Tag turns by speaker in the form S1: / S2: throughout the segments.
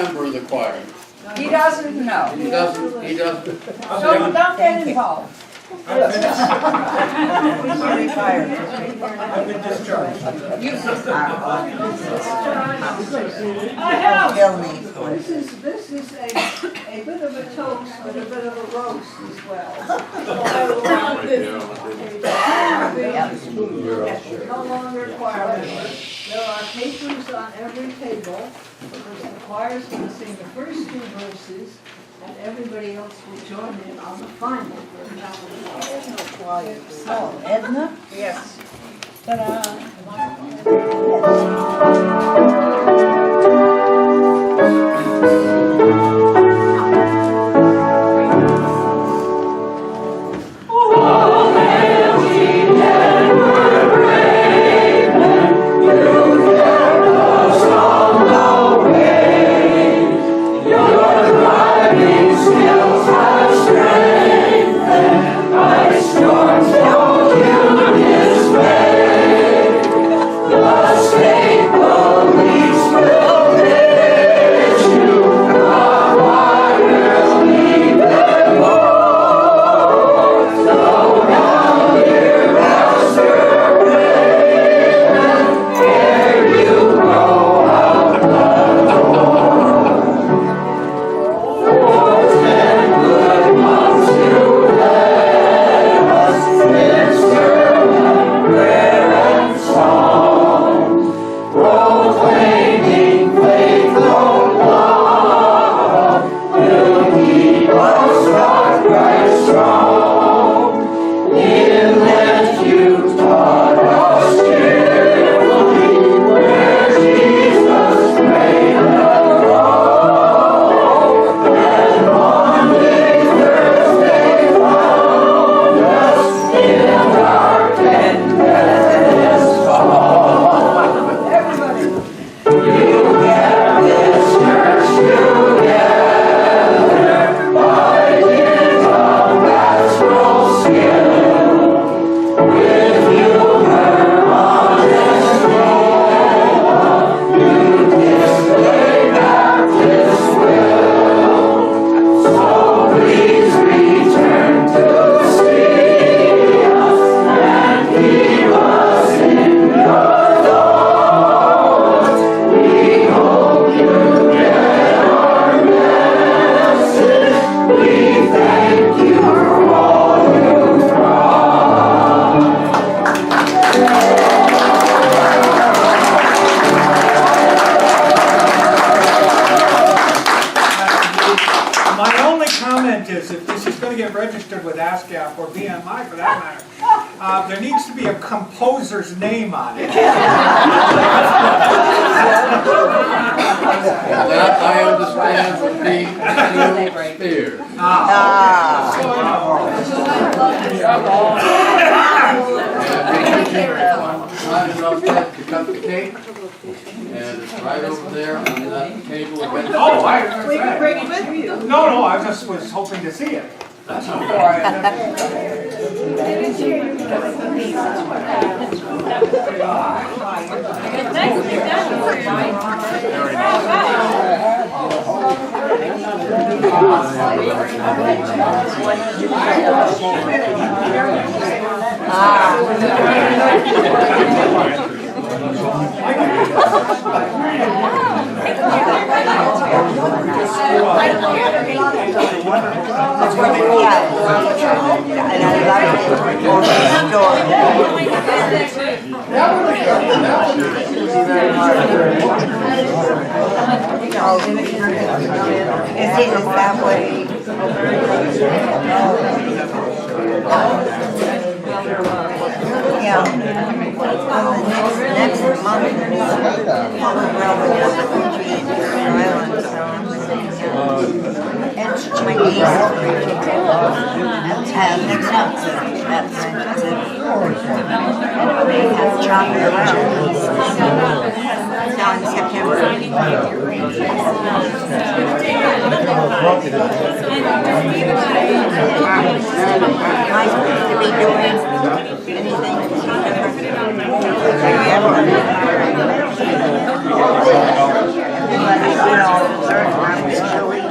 S1: Member of the choir.
S2: He doesn't know.
S1: He doesn't.
S2: Don't get involved.
S3: I've been discharged.
S4: This is a bit of a toast, but a bit of a roast as well. No longer choir. There are papers on every table because the choir is going to sing the first two verses, and everybody else will join in on the final verse.
S2: Oh, Edna?
S4: Yes.
S3: Registered with ASCAP or BMI for that matter. There needs to be a composer's name on it.
S1: That I understand would be Spears. And to cut the cake, and it's right over there on that table.
S3: Oh,
S4: We can bring it with you.
S3: No, I just was hoping to see it. That's all right.
S5: That's where they go. And I love it for the store. Is it that way? Yeah. Next month, probably around the island, so it's my niece. Next month, that's they have chocolate chilies now in September. Am I supposed to be doing anything?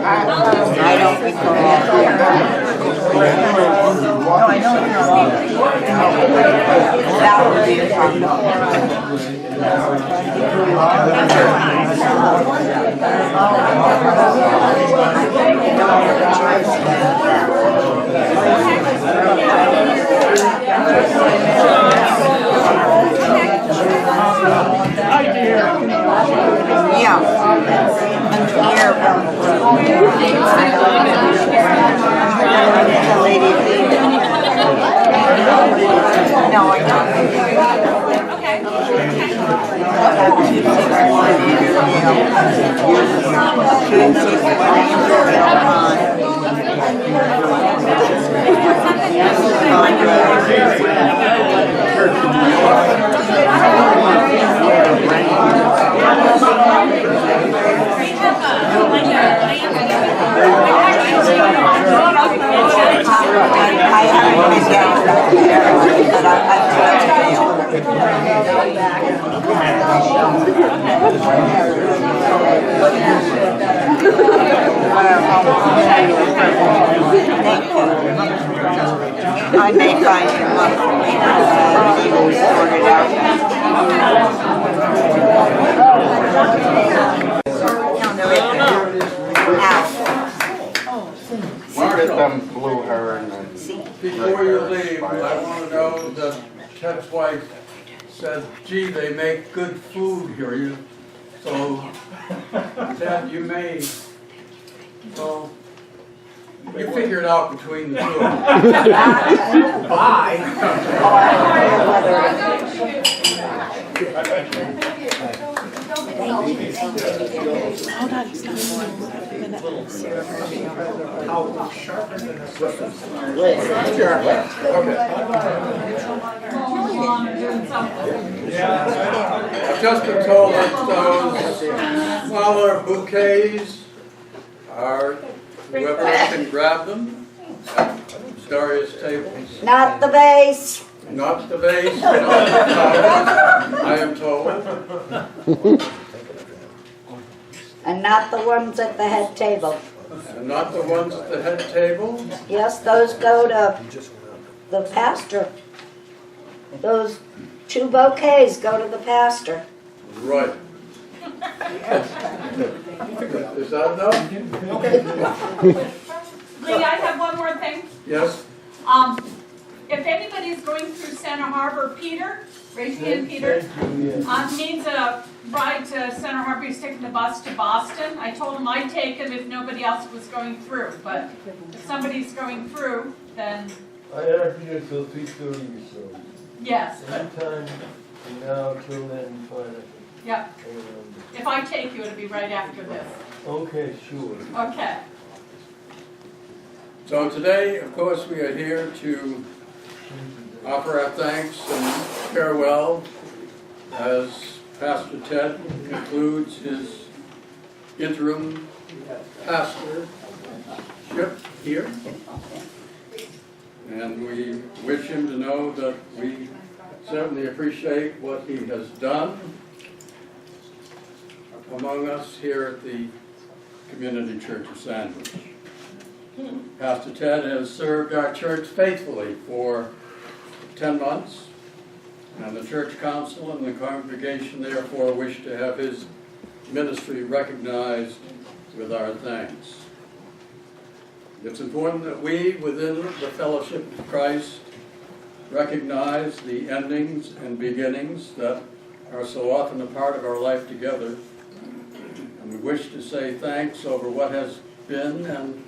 S5: I don't recall. No, I know it's not all. That would be a yeah. The lady. No, I don't. I haven't been down there, but I've tried to I may find him up later and he will sort it out.
S6: Get them blue herring and
S1: Before you leave, I want to know that Ted's wife said, gee, they make good food here. So, Ted, you may, so, you figure it out between the two of you.
S3: Bye. How sharper than a Swiss.
S1: I've just been told that those smaller bouquets are, whoever can grab them at various tables.
S5: Not the vase.
S1: Not the vase, no, I am told.
S5: And not the ones at the head table.
S1: And not the ones at the head table.
S5: Yes, those go to the pastor. Those 2 bouquets go to the pastor.
S1: Right. Is that enough?
S7: Lee, I have one more thing.
S1: Yes?
S7: If anybody's going through Santa Harbor, Peter, raise your hand, Peter. Needs a ride to Santa Harbor, he's taking the bus to Boston. I told him I'd take him if nobody else was going through, but if somebody's going through, then
S8: I have here till 3:30, so
S7: yes.
S8: anytime from now till then, fine.
S7: Yep. If I take you, it'll be right after this.
S8: Okay, sure.
S7: Okay.
S1: So today, of course, we are here to offer our thanks and farewell as Pastor Ted concludes his interim pastorship here. And we wish him to know that we certainly appreciate what he has done among us here at the Community Church of Sandwich. Pastor Ted has served our church faithfully for 10 months, and the church council and the congregation therefore wish to have his ministry recognized with our thanks. It's important that we, within the fellowship of Christ, recognize the endings and beginnings that are so often a part of our life together, and we wish to say thanks over what has been and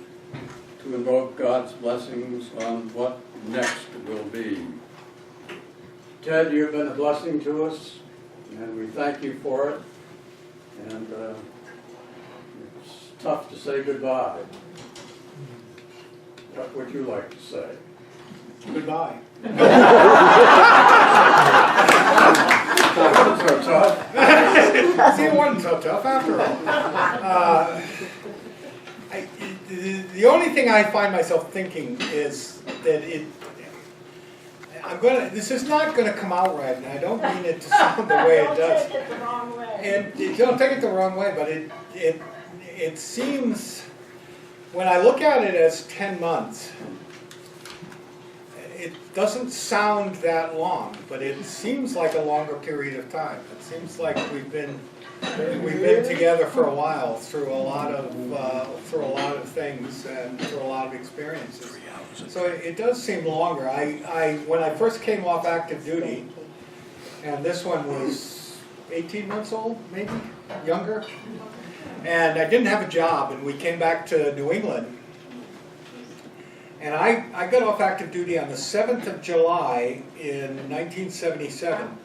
S1: to invoke God's blessings on what next will be. Ted, you've been a blessing to us, and we thank you for it. And it's tough to say goodbye. What would you like to say?
S3: Goodbye.
S1: That wasn't so tough.
S3: See, it wasn't so tough after all. The only thing I find myself thinking is that this is not gonna come out right, and I don't mean it to sound the way it does.
S4: Don't take it the wrong way.
S3: And don't take it the wrong way, but it seems, when I look at it as 10 months, it doesn't sound that long, but it seems like a longer period of time. It seems like we've been together for a while through a lot of things and through a lot of experiences. So it does seem longer. When I first came off active duty, and this one was 18 months old, maybe younger, and I didn't have a job, and we came back to New England. And I got off active duty on the 7th of July in 1977.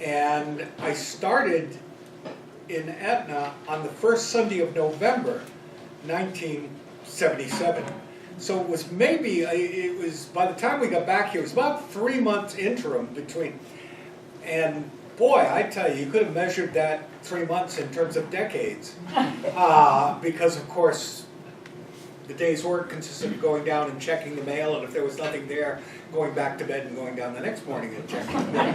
S3: And I started in Etna on the first Sunday of November, 1977. So it was by the time we got back here, it was about 3 months interim between. And boy, I tell you could have measured that 3 months in terms of decades. Because of course, the day's work consisted of going down and checking the mail, and if there was nothing there, going back to bed and going down the next morning and checking the mail.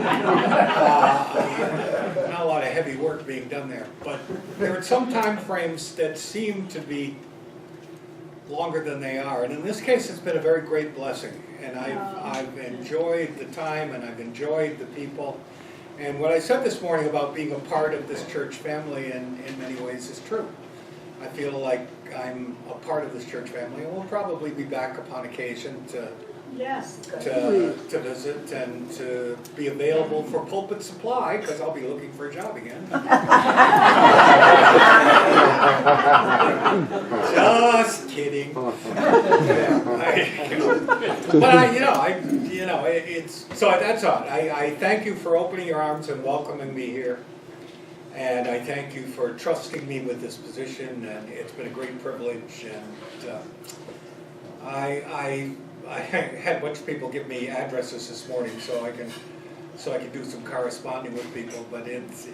S3: Not a lot of heavy work being done there, but there are some time frames that seem to be longer than they are, and in this case it's been a very great blessing, and I've enjoyed the time, and I've enjoyed the people, and what I said this morning about being a part of this church family in many ways is true. I feel like I'm a part of this church family, and we'll probably be back upon occasion to visit and to be available for pulpit supply, because I'll be looking for a job again. Just kidding. So that's all. I thank you for opening your arms and welcoming me here. And I thank you for trusting me with this position, and it's been a great privilege. And I had a bunch of people give me addresses this morning, so I can do some corresponding with people. But it's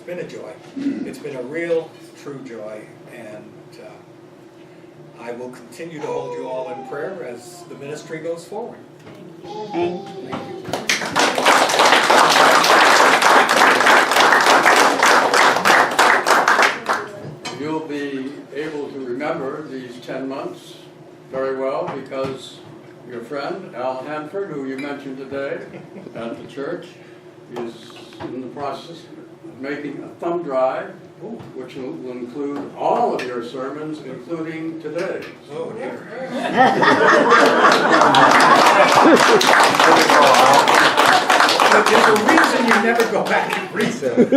S3: been a joy. It's been a real, true joy, and I will continue to hold you all in prayer as the ministry goes forward.
S5: Thank you.
S1: You'll be able to remember these 10 months very well because your friend, Al Hanford, who you mentioned today at the church, is in the process of making a thumb drive, which will include all of your sermons, including today.
S3: Oh, dear. There's a reason you never go back and read them.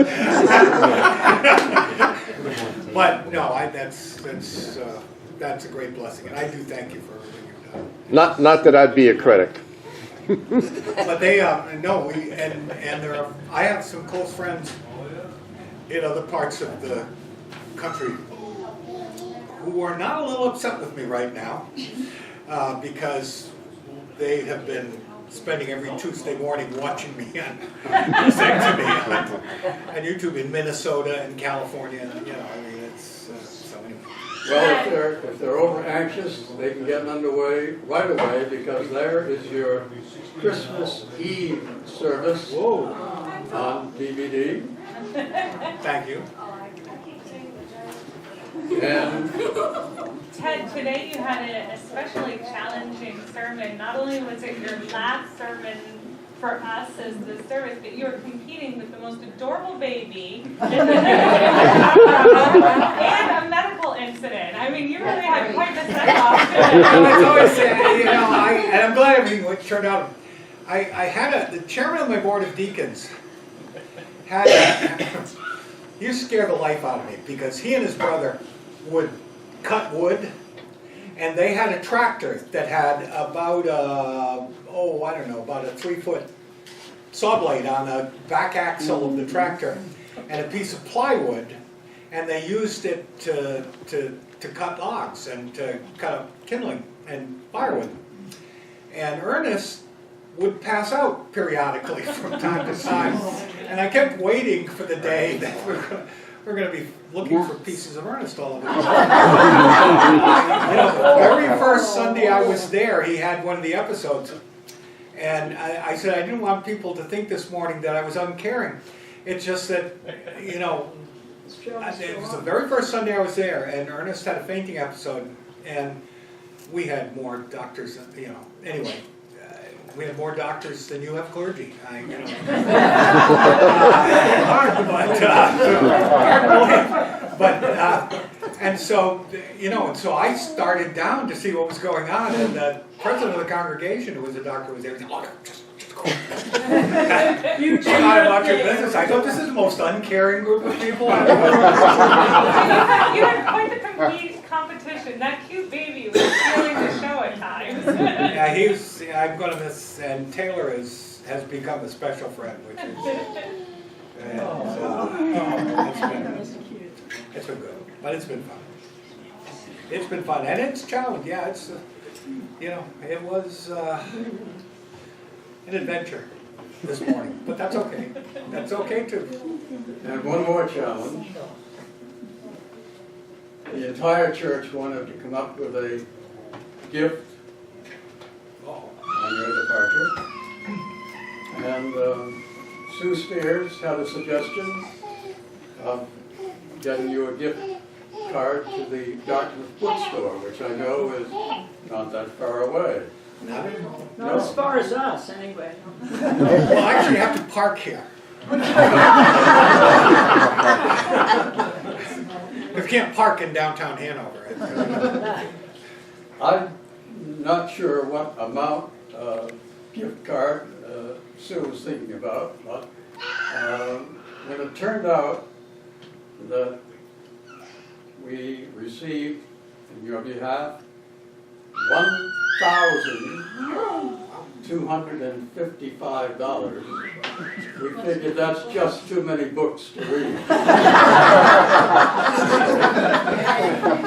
S3: But no, that's a great blessing, and I do thank you for everything you've done.
S9: Not that I'd be a critic.
S3: But they I have some close friends in other parts of the country who are not a little upset with me right now because they have been spending every Tuesday morning watching me on YouTube in Minnesota and California. So anyway.
S1: Well, if they're over anxious, they can get underway right away because there is your Christmas Eve service on DVD.
S3: Thank you.
S1: And
S7: Ted, today you had an especially challenging sermon. Not only was it your last sermon for us as the service, but you were competing with the most adorable baby and a medical incident. I mean, you really had quite the send-off.
S3: That's always, and I'm glad everything turned out. I had the chairman of my board of deacons he used to scare the life out of me because he and his brother would cut wood, and they had a tractor that had about a 3-foot saw blade on the back axle of the tractor and a piece of plywood, and they used it to cut logs and to cut up kindling and firewood. And Ernest would pass out periodically from time to time, and I kept waiting for the day that we're going to be looking for pieces of Ernest all over the place. The very first Sunday I was there, he had one of the episodes, And I said I didn't want people to think this morning that I was uncaring. It's just that, you know, it was the very first Sunday I was there, and Ernest had a fainting episode, and we had more doctors, you know, anyway. We have more doctors than you have clergy. You know. And so, you know, and so I started down to see what was going on, and the president of the congregation, who was a doctor, was there. He said, "Look, just go. You not about your business." I thought, this is the most uncaring group of people.
S7: You had quite the competition. That cute baby was stealing the show at times.
S3: Yeah, I'm going to miss, and Taylor has become a special friend, which is, it's been good, but it's been fun. It's been fun, and it's challenging. Yeah, it's, you know, it was an adventure this morning, but that's okay. That's okay too.
S1: And one more challenge. The entire church wanted to come up with a gift on your departure. And Sue Spears had a suggestion of getting you a gift card to the Dartmouth bookstore, which I know is not that far away.
S3: Not at all.
S4: Not as far as us, anyway.
S3: Well, I actually have to park here. You can't park in downtown Hanover.
S1: I'm not sure what amount of gift card Sue was thinking about, but when it turned out that we received, in your behalf, $1,255, we figured that's just too many books to read.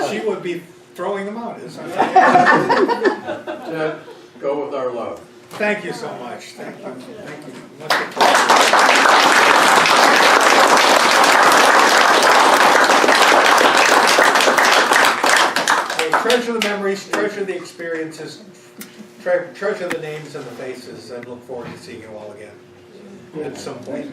S3: She would be throwing them out, isn't she?
S1: To go with our love.
S3: Thank you so much. Thank you. Thank you. Treasure the memories, treasure the experiences, treasure the names and the faces, and look forward to seeing you all again at some point.